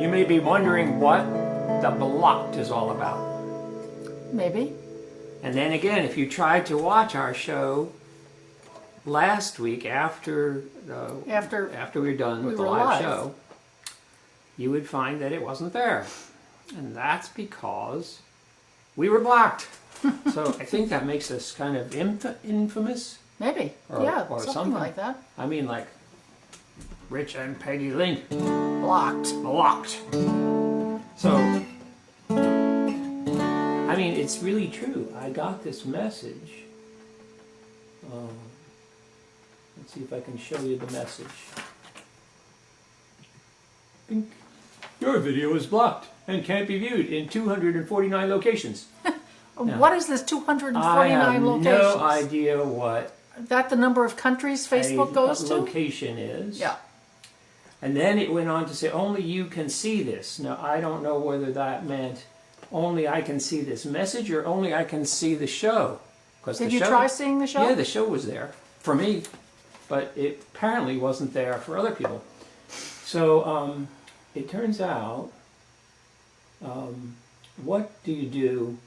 You may be wondering what the blocked is all about. Maybe. And then again, if you tried to watch our show last week after we were done with the live show, you would find that it wasn't there. And that's because we were blocked. So I think that makes us kind of infamous. Maybe. Or something like that. I mean, like Rich and Peggy Link. Blocked. So, I mean, it's really true. I got this message. Let's see if I can show you the message. Bink. Your video is blocked and can't be viewed in 249 locations. Now, what is this 249 locations? I have no idea what that the number of countries Facebook goes to? Location is. Yeah. And then it went on to say, only you can see this. Now, I don't know whether that meant only I can see this message or only I can see the show. Did you try seeing the show? Yeah, the show was there for me, but it apparently wasn't there for other people. So it turns out, what do you do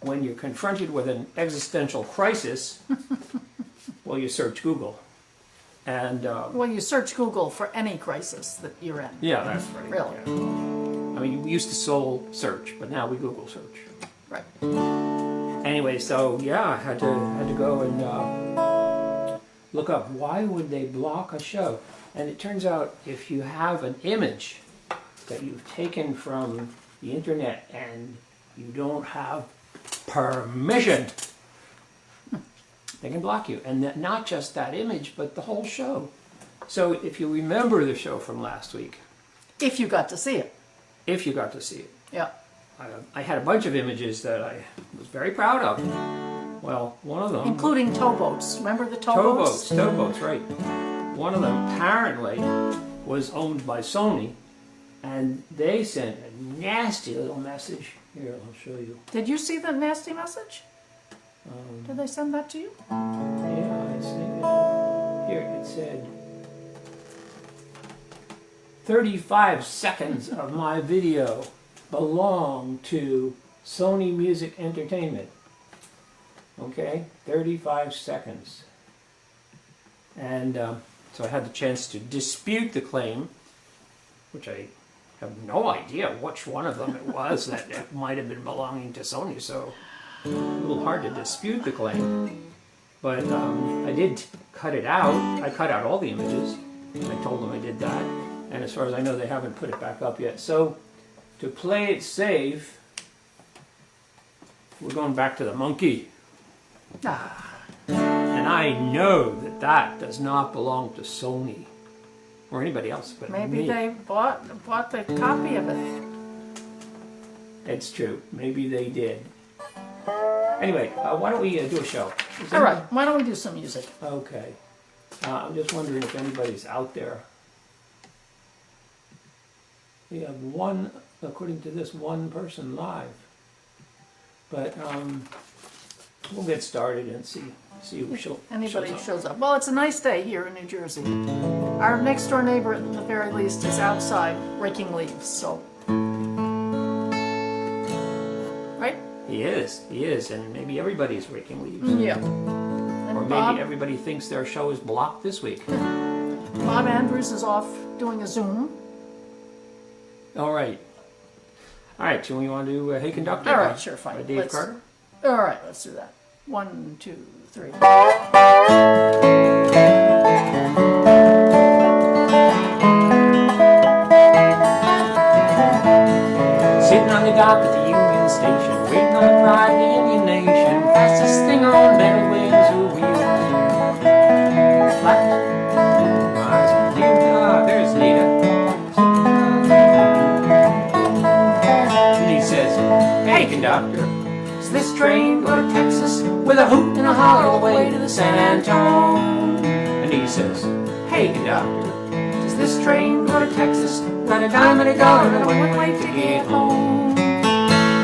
when you're confronted with an existential crisis? Well, you search Google. And well, you search Google for any crisis that you're in. Yeah, that's right. Really? Yeah. I mean, we used to soul search, but now we Google search. Right. Anyway, so yeah, I had to go and look up why would they block a show, and it turns out if you have an image that you've taken from the internet and you don't have permission, they can block you. And not just that image, but the whole show. So if you remember the show from last week. If you got to see it. If you got to see it. Yeah. I had a bunch of images that I was very proud of. Well, one of them... Including towboats. Remember the towboats? Towboats, right. One of them apparently was owned by Sony, and they sent a nasty little message. Here, I'll show you. Did you see the nasty message? Did they send that to you? Yeah, I see. Here, it said, 35 seconds of my video belong to Sony Music Entertainment. Okay, 35 seconds. And so I had the chance to dispute the claim, which I have no idea which one of them it was that it might have been belonging to Sony, so a little hard to dispute the claim. But I did cut it out. I cut out all the images. I told them I did that. And as far as I know, they haven't put it back up yet. So to play it safe, we're going back to the monkey. And I know that that does not belong to Sony or anybody else but Maybe me. they bought the copy of it. It's true. Maybe they did. Anyway, why don't we do a show? All right. Why don't we do some music? Okay. I'm just wondering if anybody's out there. We have one, according to this, one person live. But we'll get started and see who Anybody shows up. Well, it's a nice day here in New Jersey. Our next door neighbor, at the very least, is outside raking leaves. So, right? He is, and maybe everybody's raking leaves. Yeah. Or maybe Bob, everybody thinks their show is blocked this week. Bob Andrews is off doing a Zoom. All right. So we want to do Hey Conductor? All right, sure, fine. By Dave Carter? All right, let's do that. 1, 2, 3. Sitting on the dock at the Union Station, waiting on the pride of the Indian Nation, fastest thing on metal wings who wheel. There's Nita. And he says, hey conductor, is this train go to Texas with a hoot and a holler all the way to the San Antone? And he says, hey conductor, does this train go to Texas? Got a dime and a dollar and a one-way ticket home.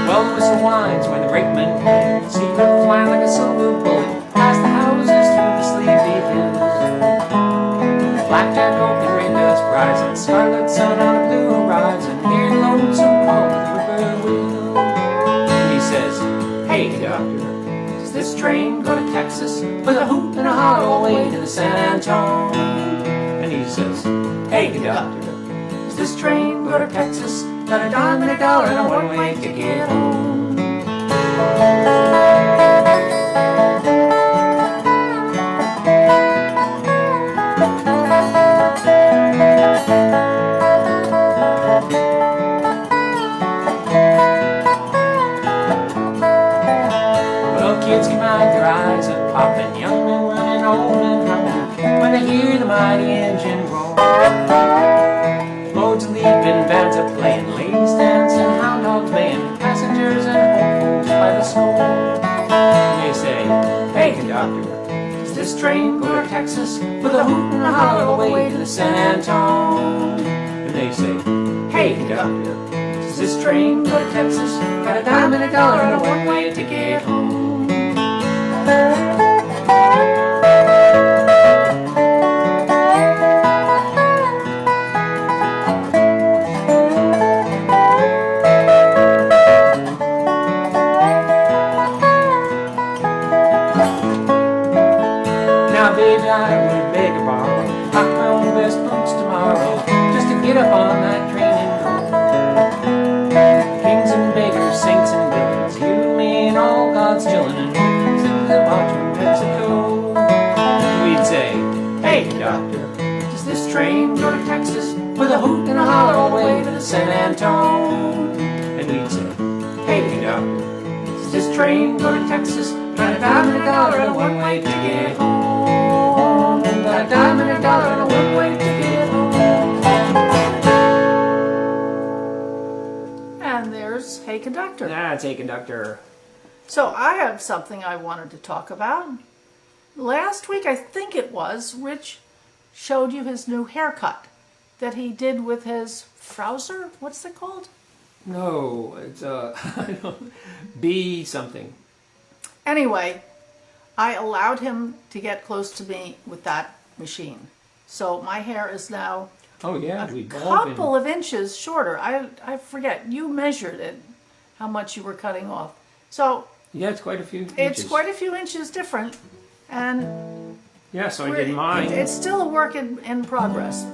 Well, Mr. Wines, when the brakeman came, see her flying like a silver bullet past the houses through the sleepy hills. Blackjack open windows. just rising, scarlet sun on a blue horizon, hear lonesome call of the whippoorwill. And he says, hey conductor, does this train go to Texas with a hoot and a holler all the way to the San Antonio? And he says, hey conductor, does this train go to Texas? Got a dime and a dollar and a one-way ticket home. Well, kids can mind their eyes up popping, young men running, old men hopping, when they hear the mighty engine roar. Loads of leaping, bands are playing, ladies dancing, hound dogs baying, passengers and hopefuls by the score. And they say, hey conductor, does this train go to Texas with a hoot and a holler all the way to the San Antonio? And they say, hey conductor, does this train go to Texas? Got a dime and a dollar and a one-way ticket home. Now baby, I would beg or borrow, pack my own best boots tomorrow, just to get up on that train and go. Kings and beggars, saints and villains, you, me, and all God's children, and we to the watchman Mexico. We'd say, hey conductor, does this train go to Texas with a hoot and a holler all the way to the San Antonio? And we'd say, hey conductor, does this train go to Texas? Got a dime and a dollar and a one-way ticket home. Got a dime and a dollar and a one-way ticket home. And there's Hey Conductor. That's Hey Conductor. So I have something I wanted to talk about. Last week, I think it was, Rich showed you his new haircut that he did with his Frowser. What's it called? No, it's B something. Anyway, I allowed him to get close to me with that machine. So my hair is now Oh yeah, a we've all couple of inches shorter. I forget, you measured it, how much you were cutting off. So yeah, it's quite a few it's inches. quite a few inches different. And Yeah, so I did mine. it's still a work in progress.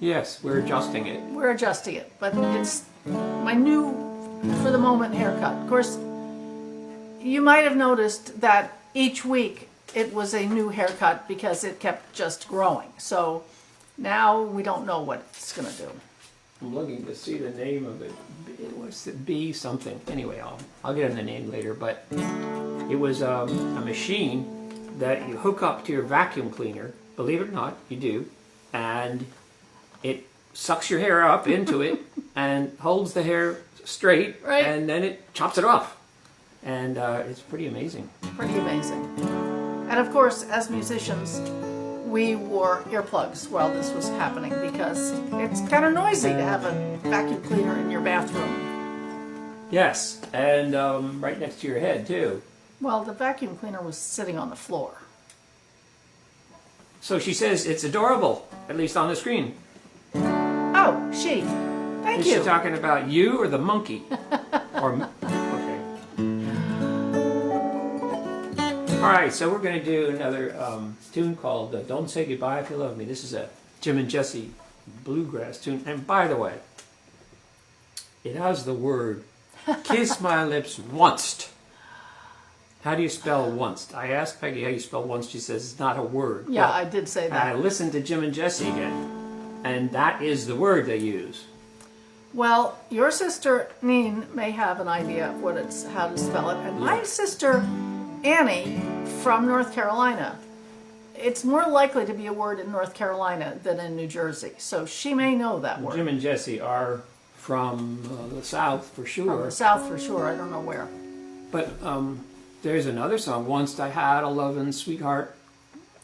Yes, we're adjusting it. We're adjusting it, but it's my new, for the moment, haircut. Of course, you might have noticed that each week it was a new haircut because it kept just growing. So now we don't know what it's going to do. I'm looking to see the name of it. What's the B something? Anyway, I'll get him the name later. But it was a machine that you hook up to your vacuum cleaner. Believe it or not, you do, and it sucks your hair up into it and holds the hair straight, Right. and then it chops it off. And it's pretty amazing. Pretty amazing. And of course, as musicians, we wore earplugs while this was happening because it's kind of noisy to have a vacuum cleaner in your bathroom. Yes, and right next to your head too. Well, the vacuum cleaner was sitting on the floor. So she says it's adorable, at least on the screen. Oh, she. Thank Is you. she talking about you or the monkey? Okay. All right, so we're going to do another tune called "Don't Say Goodbye If You Love Me." This is a Jim and Jesse bluegrass tune, and by the way, it has the word "Kiss My Lips Once." How do you spell once? I asked Peggy how you spell once. She says it's not a word. Yeah, Well, I did say and I that. listened to Jim and Jesse again, and that is the word they use. Well, your sister Neen may have an idea of how to spell it, and my sister Annie from North Carolina, it's more likely to be a word in North Carolina than in New Jersey, so she may know that word. Jim and Jesse are from the South for sure. From the South for sure, I don't know where. But there's another song, Once I Had a Lovin' Sweetheart.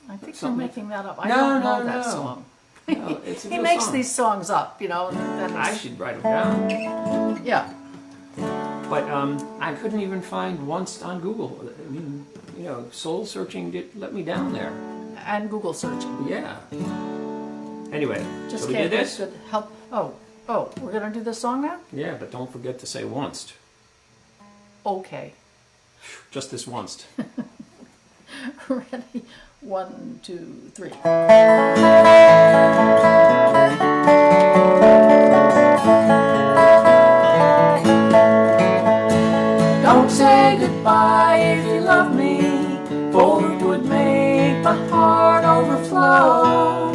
I think Something- you're making that up. I No, don't know no, that no. song. No, it's a He real makes song. these songs up, you know. And I should write them down. yeah. But I couldn't even find Once on Google. I mean, you know, soul searching let me down there. And Google searching. Yeah. Anyway. Anyway, Just so we can't did get this? good help. Oh, we're gonna do this song now? Yeah, but don't forget to say once. Okay. Just this once. Ready? 1, 2, 3. Don't say goodbye if you love me, for it would make my heart overflow.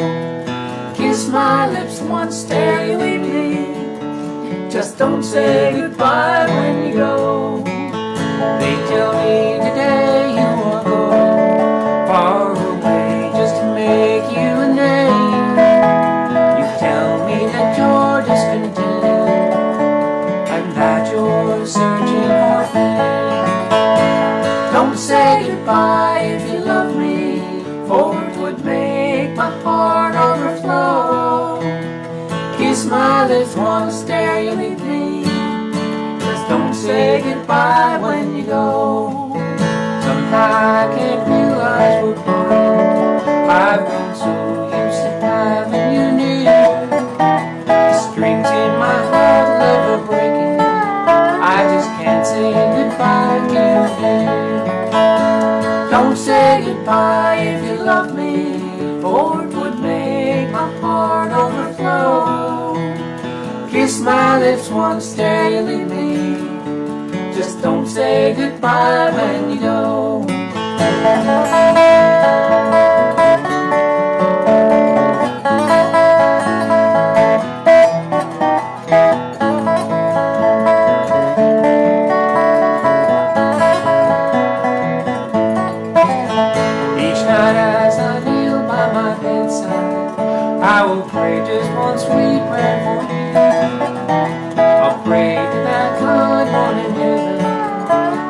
Kiss my lips once, dare you leave me. Just don't say goodbye when you go. They tell me today you are going far away just to make you a name. You tell me that you're discontented and that you're searching for fame. Don't say goodbye if you love me, for it would make my heart overflow. Kiss my lips once, dare you leave me. Just don't say goodbye when you go. Somehow I can't realize we're parting. I've been so used to having you near. The strings in my heart love are breaking. I just can't say goodbye to you, dear. Don't say goodbye if you love me, for it would make my heart overflow. Kiss my lips once, dare you leave me. Just don't say goodbye when you go. Each night as I kneel by my bedside, I will pray just one sweet prayer for you. I'll pray to that kind one in heaven,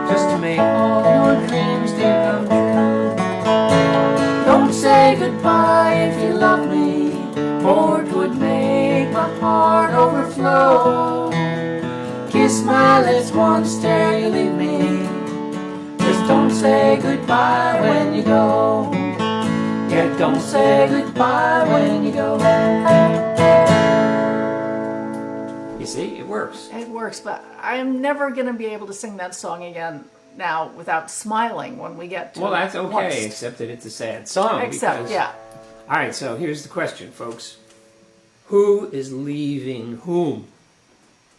just to make all your dreams, dear, come true. Don't say goodbye if you love me, for it would make my heart overflow. Kiss my lips once, dare you leave me. Just don't say goodbye when you go. Yeah, don't say goodbye when you go. You see, it works. It works, but I'm never going to be able to sing that song again now without smiling when we get to Well, that's okay, once. except that it's a sad song. Except, because... yeah. All right, so here's the question, folks. Who is leaving whom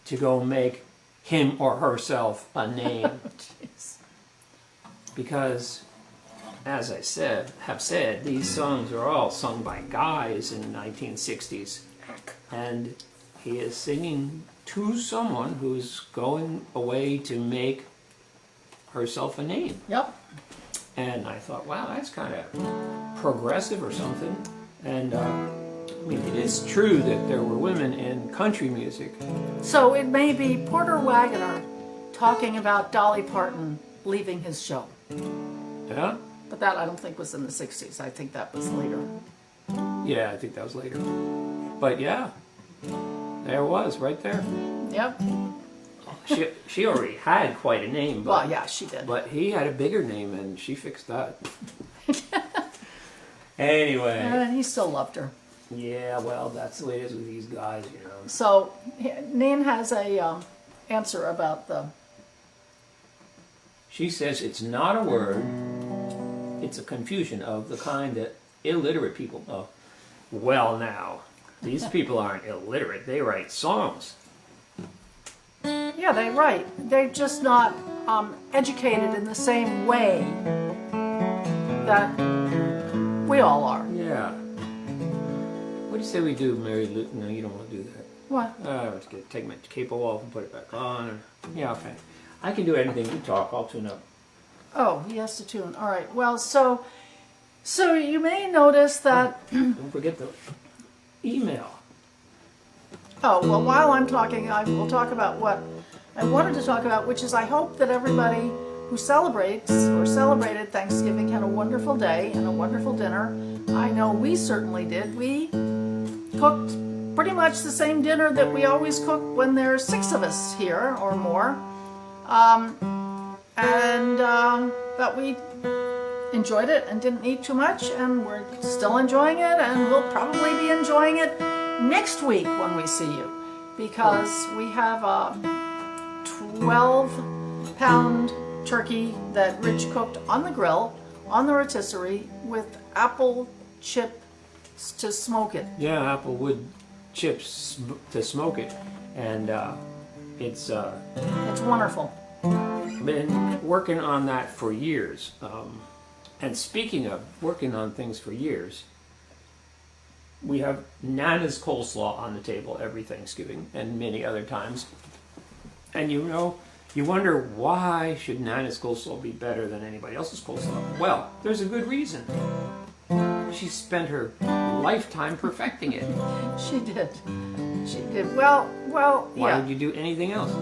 to go make him or herself a name? Jeez. Because, as I have said, these songs are all sung by guys in the 1960s. And he is singing to someone who's going away to make herself a name. Yep. And I thought, wow, that's kind of progressive or something. And I mean, it is true that there were women in country music. So it may be Porter Wagoner talking about Dolly Parton leaving his show. Yeah? But that I don't think was in the 60s. I think that was later. Yeah, I think that was later. But yeah, there it was, right there. Yep. She already had quite a name. But, Well, yeah, she did. But he had a bigger name, and she fixed that. Anyway. And he still loved her. Yeah, well, that's the way it is with these guys, you know. So Nan has a answer about the... She says it's not a word, it's a confusion of the kind that illiterate people know. Well, now, these people aren't illiterate, they write songs. Yeah, they write. They're just not educated in the same way that we all are. Yeah. What do you say we do, Mary Lou? No, you don't want to do that. What? Let's take my capo off and put it back on. Yeah, okay. I can do anything. You talk, I'll tune up. Oh, he has to tune. All right. Well, so you may notice that... Don't forget the email. Oh, well, while I'm talking, I will talk about what I wanted to talk about, which is I hope that everybody who celebrates or celebrated Thanksgiving had a wonderful day and a wonderful dinner. I know we certainly did. We cooked pretty much the same dinner that we always cook when there's 6 of us here or more. But we enjoyed it and didn't eat too much, and we're still enjoying it, and we'll probably be enjoying it next week when we see you, because we have a 12-pound turkey that Rich cooked on the grill, on the rotisserie, with apple chips to smoke it. Yeah, applewood chips to smoke it, and it's wonderful. been working on that for years. And speaking of working on things for years, we have Nana's coleslaw on the table every Thanksgiving and many other times. And you know, you wonder, why should Nana's coleslaw be better than anybody else's coleslaw? Well, there's a good reason. She spent her lifetime perfecting it. She did. She did. Well, Why yeah. would you do anything else?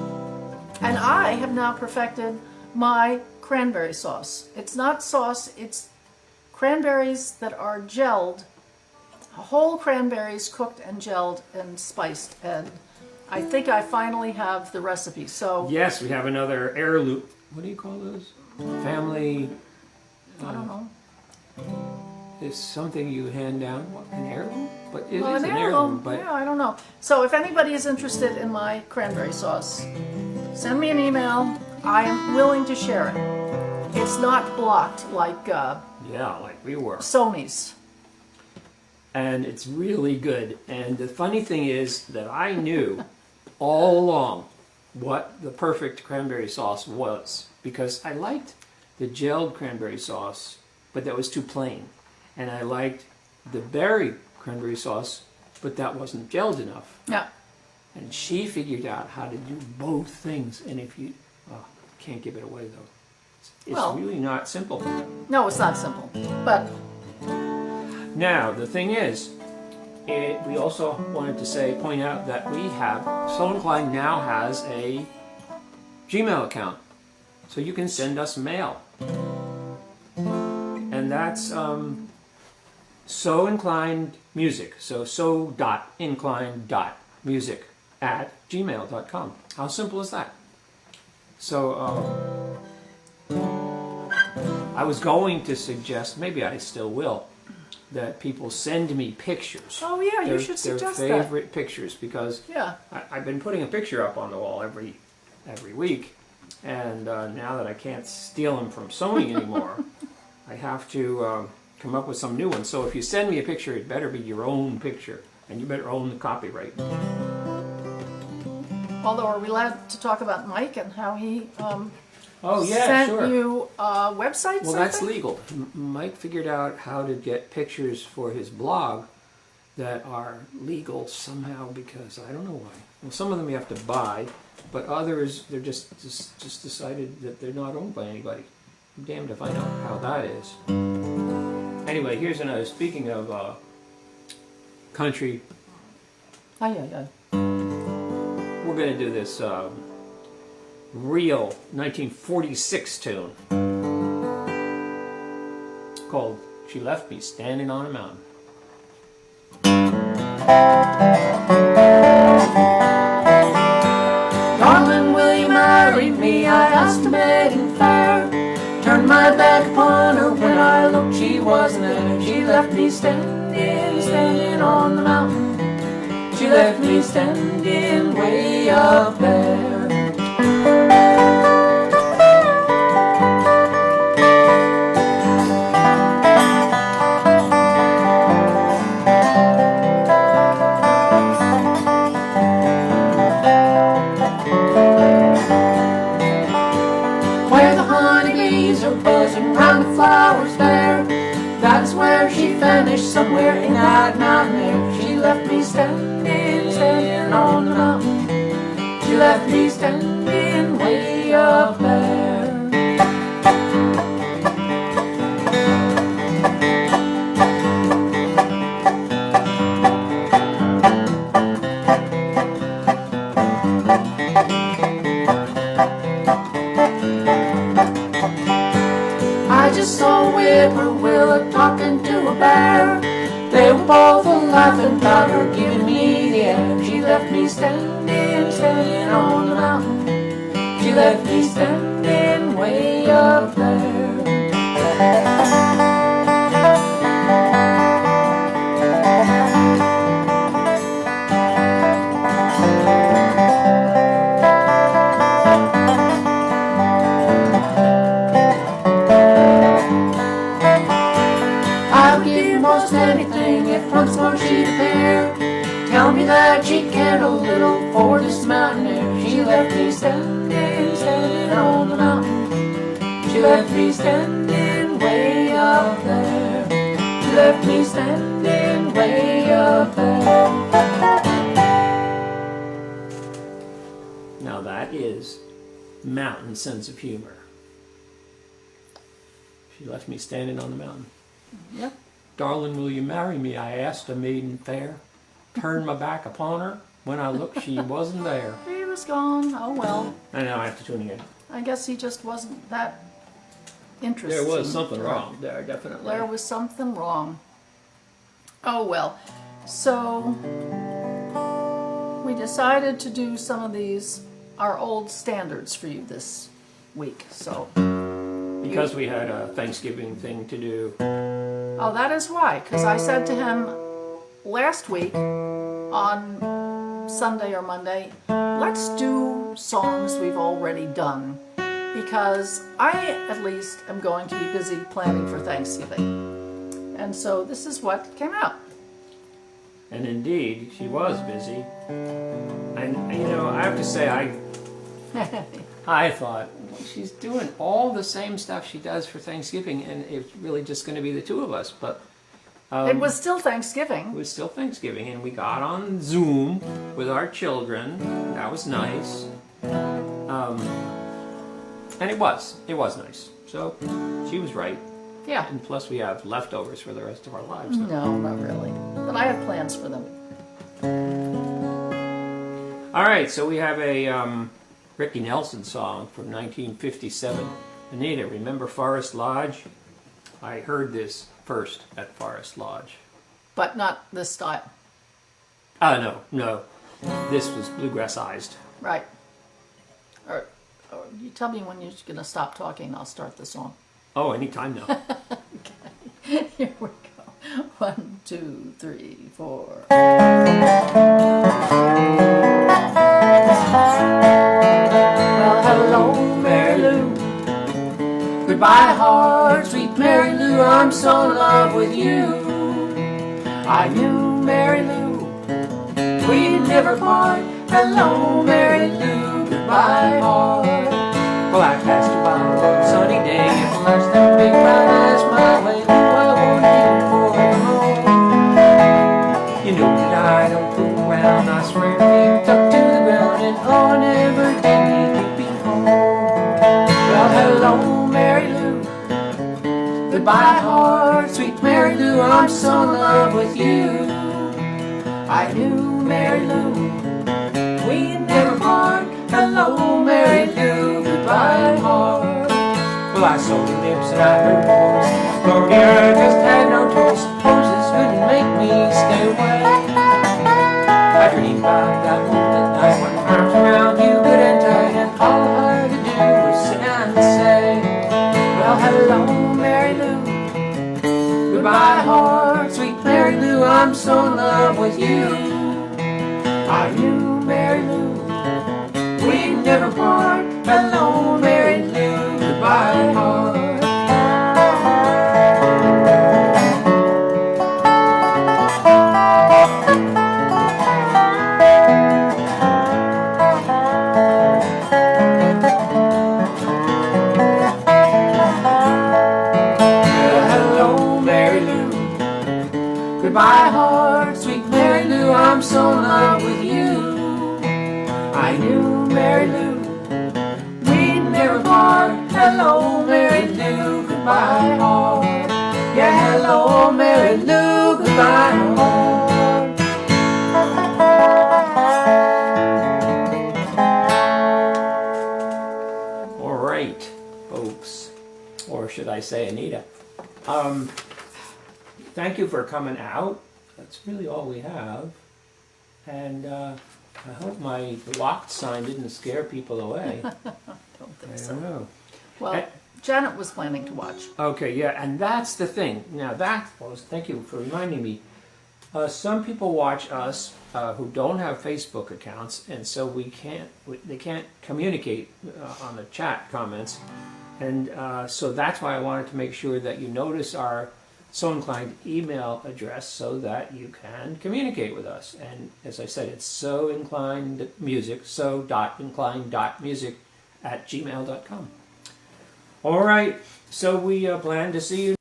And I have now perfected my cranberry sauce. It's not sauce, it's cranberries that are gelled, whole cranberries cooked and gelled and spiced. And I think I finally have the recipe. So Yes, we have another heirloom. What do you call those? Family. I don't know. Is something you hand down. What, an heirloom? But it Well, is an an heirloom. heirloom. But Yeah, I don't know. So if anybody is interested in my cranberry sauce, send me an email. I am willing to share it. It's not blocked like yeah, like we were. Sony's. And it's really good. And the funny thing is that I knew all along what the perfect cranberry sauce was, because I liked the gelled cranberry sauce, but that was too plain. And I liked the berry cranberry sauce, but that wasn't gelled enough. Yeah. And she figured out how to do both things. And if you can't give it away though, it's Well- really not simple. No, it's not simple. But Now the thing is, we also wanted to point out that we have So Inclined now has a Gmail account, so you can send us mail, and that's So Inclined Music. so.inclined.music @gmail.com. How simple is that? So I was going to suggest, maybe I still will, that people send me pictures. oh yeah, you Their- should suggest their that. favorite pictures, because Yeah. I've been putting a picture up on the wall every week, and now that I can't steal them from Sony anymore, I have to come up with some new ones. So if you send me a picture, it better be your own picture, and you better own the copyright. Although, are we allowed to talk about Mike and how he Oh yeah, sent sure. you websites? Well, I that's think? legal. Mike figured out how to get pictures for his blog that are legal somehow, because I don't know why. Well, some of them you have to buy, but others they're just decided that they're not owned by anybody. I'm damned if I know how that is. Anyway, here's another. Speaking of country, Aye, aye, aye. we're going to do this real 1946 tune called "She Left Me Standing on a Mountain." Darling, will you marry me? I asked her begging fair. Turned my back upon her when I looked, she wasn't there. She left me standing on the mountain. She left me standing way up there. Where the honeybees are buzzing round the flowers there, that's where she vanished, somewhere in that mountain air. She left me standing on the mountain. She left me standing way up there. I just saw a whippoorwill talking to a bear. They were both laughing about her, giving me the air. She left me standing on the mountain. She left me standing way up there. see the pair. Tell me that she cared a little for this mountain air. She left me standing, standing on the mountain. She left me standing way up there. She left me standing way up there. Now that is mountain sense of humor. She left me standing on the mountain. Yep. Darling, will you marry me? I asked a maiden fair. Turned my back upon her. When I looked, she wasn't there. He was gone. Oh well. I know, I have to tune again. I guess he just wasn't that interested. There was something wrong there, definitely. There was something wrong. Oh well. So we decided to do some of these, our old standards for you this week. So. Because we had a Thanksgiving thing to do. Oh, that is why. Because I said to him last week on Sunday or Monday, let's do songs we've already done. Because I, at least, am going to be busy planning for Thanksgiving. And so this is what came out. And indeed, she was busy. And, you know, I have to say, I thought, she's doing all the same stuff she does for Thanksgiving, and it's really just going to be the two of us. But It was still Thanksgiving. It was still Thanksgiving, and we got on Zoom with our children. That was nice. And it was nice. So she was right. Yeah. And plus we have leftovers for the rest of our lives. No, not really. But I have plans for them. All right, so we have a Ricky Nelson song from 1957. Anita, remember Forest Lodge? I heard this first at Forest Lodge. But not this style. No. This was bluegrass-ized. Right. Or you tell me when you're going to stop talking, I'll start the song. Oh, anytime now. Okay. Here we go. 1, 2, 3, 4. Well, hello, Mary Lou. Goodbye, heart, sweet Mary Lou. I'm so in love with you. I knew Mary Lou. We'd never part. Hello, Mary Lou. Goodbye, heart. Well, I passed you by one sunny day and flashed them big brown eyes my way. I wanted you for a home. You know that I don't fool around. I swear feet tucked to the ground, and oh, I never did need to be home. Well, hello, Mary Lou. Goodbye, heart, sweet Mary Lou. I'm so in love with you. I knew Mary Lou. We'd never part. Hello, Mary Lou. Goodbye, heart. Well, I saw your lips and I heard your voice. Lord, dear, I just had no choice. Roses couldn't make me stay away. I dreamed about that moonlit night when arms around you good and tight, and all I had to do was sit down and say, well, hello, Mary Lou. Goodbye, heart, sweet Mary Lou. I'm so in love with you. I knew Mary Lou. We'd never part. Hello, Mary Lou. Goodbye, heart. Hello, Mary Lou. Goodbye, heart, sweet Mary Lou. I'm so in love with you. I knew Mary Lou. We'd never part. Hello, Mary Lou. Goodbye, heart. Yeah, hello, Mary Lou. Goodbye, heart. All right, folks, or should I say Anita? Thank you for coming out. That's really all we have. And I hope my locked sign didn't scare people away. Don't think I so. don't know. Well, Janet was planning to watch. Okay, yeah, and that's the thing. Now thank you for reminding me. Some people watch us who don't have Facebook accounts, and so they can't communicate on the chat comments. And so that's why I wanted to make sure that you notice our So Inclined email address so that you can communicate with us. And as I said, it's So Inclined Music, so.inclined.music@gmail.com. All right, so we plan to see you